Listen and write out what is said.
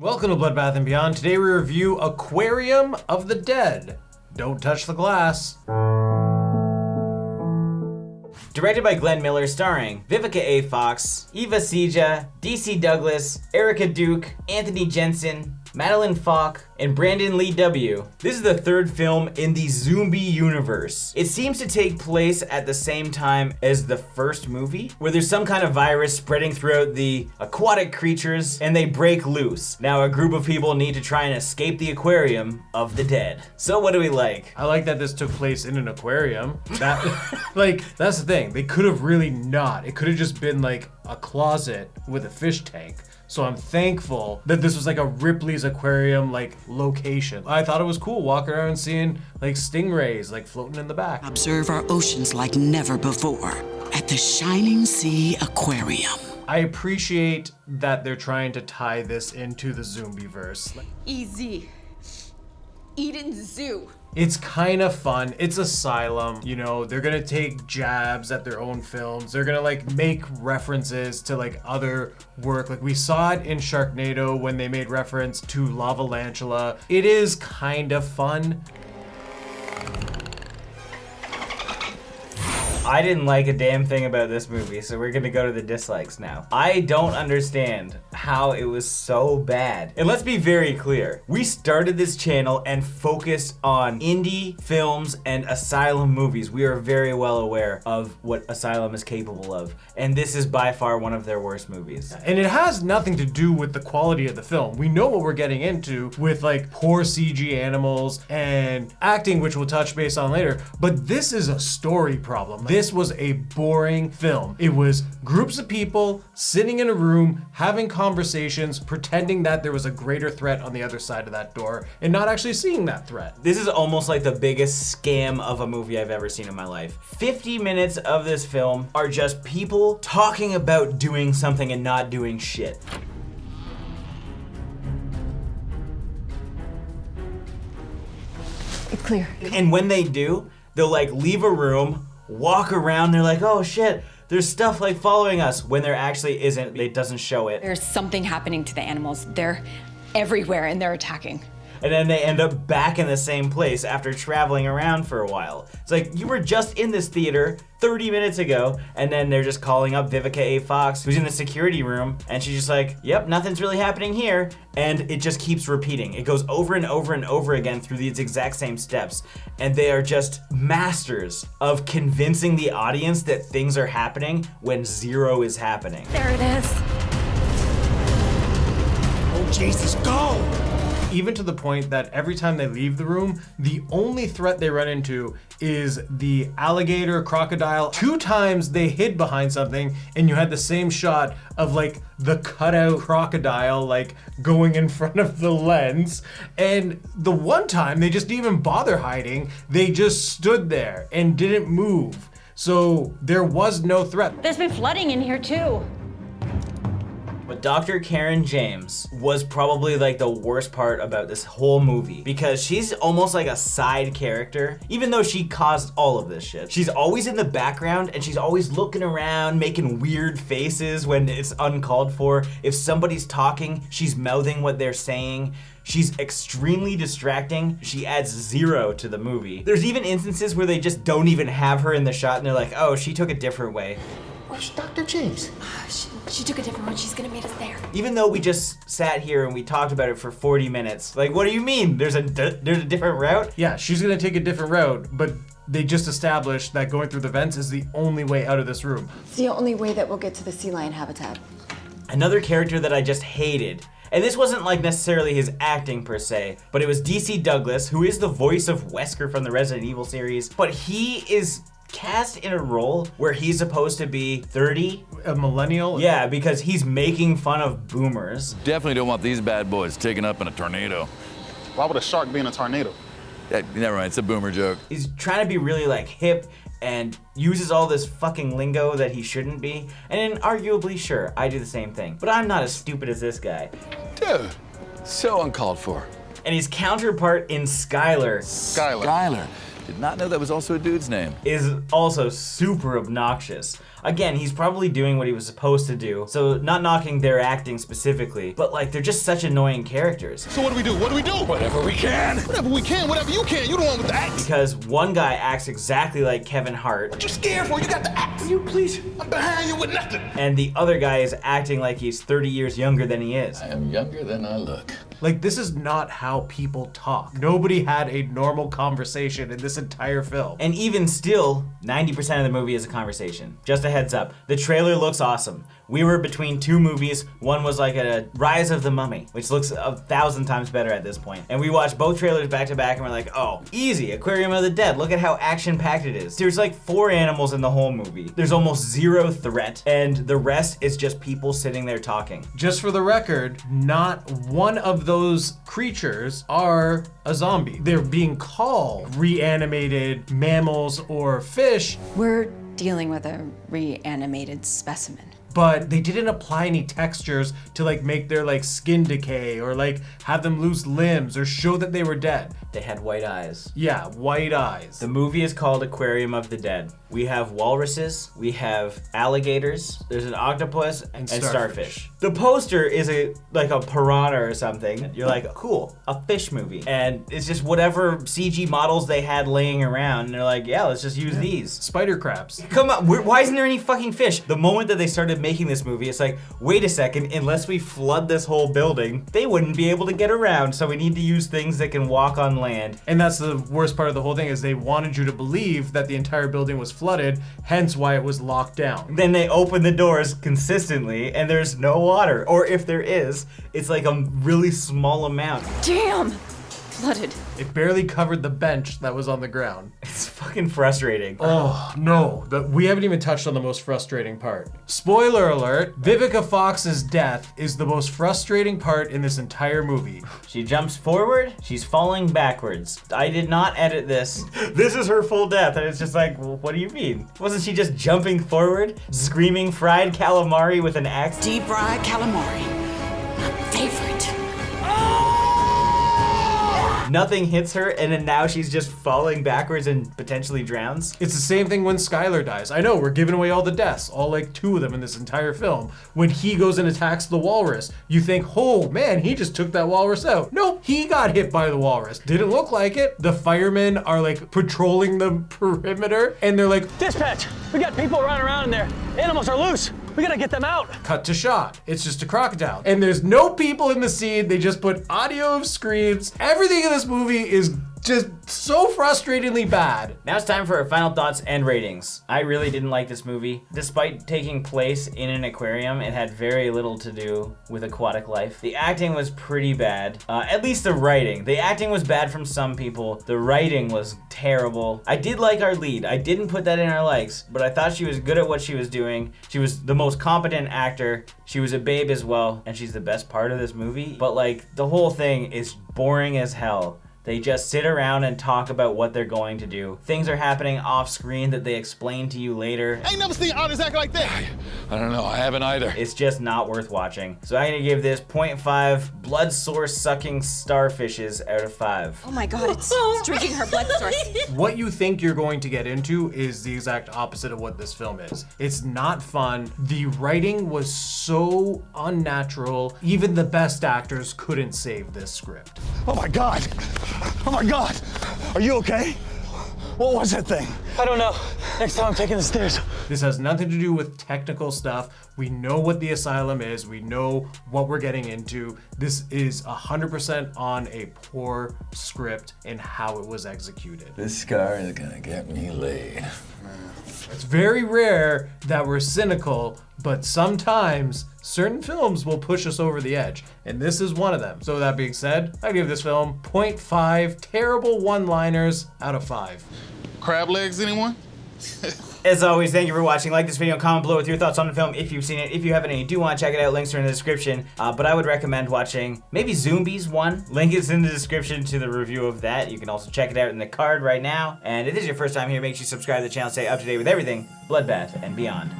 Welcome to Bloodbath and Beyond. Today we review Aquarium of the Dead. Don't touch the glass. Directed by Glenn Miller, starring Vivica A. Fox, Eva Ceja, DC Douglas, Erica Duke, Anthony Jensen, Madeline Falk, and Brandon Lee W. This is the third film in the Zombie universe. It seems to take place at the same time as the first movie, where there's some kind of virus spreading throughout the aquatic creatures and they break loose. Now a group of people need to try and escape the aquarium of the dead. So what do we like? I like that this took place in an aquarium. That's the thing. They could have really not. It could have just been like a closet with a fish tank. So I'm thankful that this was like a Ripley's Aquarium location. I thought it was cool walking around and seeing stingrays floating in the back. Observe our oceans like never before at the Shining Sea Aquarium. I appreciate that they're trying to tie this into the Zombieverse. Easy. Eden Zoo. It's kind of fun. It's Asylum. You know, they're gonna take jabs at their own films. They're gonna make references to other work. We saw it in Sharknado when they made reference to Lavalantula. It is kind of fun. I didn't like a damn thing about this movie, so we're gonna go to the dislikes now. I don't understand how it was so bad. And let's be very clear. We started this channel and focused on indie films and Asylum movies. We are very well aware of what Asylum is capable of. And this is by far one of their worst movies. And it has nothing to do with the quality of the film. We know what we're getting into with poor CG animals and acting, which we'll touch base on later. But this is a story problem. This was a boring film. It was groups of people sitting in a room, having conversations, pretending that there was a greater threat on the other side of that door, and not actually seeing that threat. This is almost like the biggest scam of a movie I've ever seen in my life. 50 minutes of this film are just people talking about doing something and not doing shit. It's clear. And when they do, they'll leave a room, walk around, they're like, oh shit, there's stuff following us, when there actually isn't. It doesn't show it. There's something happening to the animals. They're everywhere and they're attacking. And then they end up back in the same place after traveling around for a while. It's you were just in this theater 30 minutes ago, and then they're just calling up Vivica A. Fox, who's in the security room, and she's just yep, nothing's really happening here. And it just keeps repeating. It goes over and over and over again through these exact same steps. And they are just masters of convincing the audience that things are happening when zero is happening. There it is. Oh, Jesus, go! Even to the point that every time they leave the room, the only threat they run into is the alligator, crocodile. 2 times they hid behind something and you had the same shot of the cutout crocodile going in front of the lens. And the one time they just didn't even bother hiding, they just stood there and didn't move. So there was no threat. There's been flooding in here too. But Dr. Karen James was probably the worst part about this whole movie, because she's almost like a side character, even though she caused all of this shit. She's always in the background and she's always looking around, making weird faces when it's uncalled for. If somebody's talking, she's mouthing what they're saying. She's extremely distracting. She adds zero to the movie. There's even instances where they just don't even have her in the shot and they're oh, she took a different way. Where's Dr. James? She took a different one. She's gonna meet us there. Even though we just sat here and we talked about it for 40 minutes, what do you mean? There's a different route? Yeah, she's gonna take a different route, but they just established that going through the vents is the only way out of this room. It's the only way that we'll get to the sea lion habitat. Another character that I just hated, and this wasn't necessarily his acting per se, but it was DC Douglas, who is the voice of Wesker from the Resident Evil series, but he is cast in a role where he's supposed to be 30. A millennial? Yeah, because he's making fun of boomers. Definitely don't want these bad boys taken up in a tornado. Why would a shark be in a tornado? Yeah, never mind, it's a boomer joke. He's trying to be really hip and uses all this fucking lingo that he shouldn't be. And arguably, sure, I do the same thing. But I'm not as stupid as this guy. Dude, so uncalled for. And his counterpart in Skylar. Skylar. Did not know that was also a dude's name. Is also super obnoxious. Again, he's probably doing what he was supposed to do, so not knocking their acting specifically, but like they're just such annoying characters. So what do we do? What do we do? Whatever we can. Whatever we can, whatever you can. You the one with the axe. Because one guy acts exactly like Kevin Hart, What you scared for? You got the axe. Will you please? I'm behind you with nothing. and the other guy is acting like he's 30 years younger than he is. I am younger than I look. Like, this is not how people talk. Nobody had a normal conversation in this entire film. And even still, 90% of the movie is a conversation. Just a heads up, the trailer looks awesome. We were between two movies. One was like a Rise of the Mummy, which looks 1,000 times better at this point. And we watched both trailers back to back and we're like, oh, easy, Aquarium of the Dead. Look at how action-packed it is. There's like 4 animals in the whole movie. There's almost 0 threat, and the rest is just people sitting there talking. Just for the record, not one of those creatures are a zombie. They're being called reanimated mammals or fish, We're dealing with a reanimated specimen. but they didn't apply any textures to like make their like skin decay or like have them lose limbs or show that they were dead. They had white eyes. Yeah, white eyes. The movie is called Aquarium of the Dead. We have walruses, we have alligators, there's an octopus, and starfish. The poster is like a piranha or something. You're like, cool, a fish movie. And it's just whatever CG models they had laying around, and they're like, yeah, let's just use these. Spider crabs. Come on, why isn't there any fucking fish? The moment that they started making this movie, it's like, wait a second, unless we flood this whole building, they wouldn't be able to get around, so we need to use things that can walk on land. And that's the worst part of the whole thing is they wanted you to believe that the entire building was flooded, hence why it was locked down. Then they open the doors consistently and there's no water. Or if there is, it's like a really small amount. Damn! Flooded. It barely covered the bench that was on the ground. It's fucking frustrating. Oh, no. We haven't even touched on the most frustrating part. Spoiler alert, Vivica Fox's death is the most frustrating part in this entire movie. She jumps forward, she's falling backwards. I did not edit this. This is her full death, and it's just like, well, what do you mean? Wasn't she just jumping forward, screaming fried calamari with an axe? Deep fried calamari. My favorite. Nothing hits her, and then now she's just falling backwards and potentially drowns. It's the same thing when Skylar dies. I know, we're giving away all the deaths, all like 2 of them in this entire film. When he goes and attacks the walrus, you think, oh man, he just took that walrus out. Nope, he got hit by the walrus. Didn't look like it. The firemen are like patrolling the perimeter, and they're like, Dispatch, we got people running around in there. Animals are loose. We gotta get them out. cut to shot. It's just a crocodile. And there's no people in the scene. They just put audio of screams. Everything in this movie is just so frustratingly bad. Now it's time for our final thoughts and ratings. I really didn't like this movie. Despite taking place in an aquarium, it had very little to do with aquatic life. The acting was pretty bad. At least the writing. The acting was bad from some people. The writing was terrible. I did like our lead. I didn't put that in our likes, but I thought she was good at what she was doing. She was the most competent actor. She was a babe as well, and she's the best part of this movie. But like, the whole thing is boring as hell. They just sit around and talk about what they're going to do. Things are happening off screen that they explain to you later. I ain't never seen artists act like that. I don't know. I haven't either. It's just not worth watching. So I'm gonna give this 0.5 blood source sucking starfishes out of 5. Oh my god, it's drinking her blood source. What you think you're going to get into is the exact opposite of what this film is. It's not fun. The writing was so unnatural. Even the best actors couldn't save this script. Oh my God. Oh my God. Are you okay? What was that thing? I don't know. Next time I'm taking the stairs. This has nothing to do with technical stuff. We know what the asylum is. We know what we're getting into. This is 100% on a poor script and how it was executed. This scar is gonna get me laid. It's very rare that we're cynical, but sometimes certain films will push us over the edge, and this is one of them. So that being said, I give this film 0.5 terrible one-liners out of 5. Crab legs, anyone? As always, thank you for watching. Like this video, comment below with your thoughts on the film if you've seen it. If you haven't and you do want to check it out, links are in the description. But I would recommend watching maybe Zoombies 1. Link is in the description to the review of that. You can also check it out in the card right now. And if this is your first time here, make sure you subscribe to the channel, stay up to date with everything Bloodbath and beyond.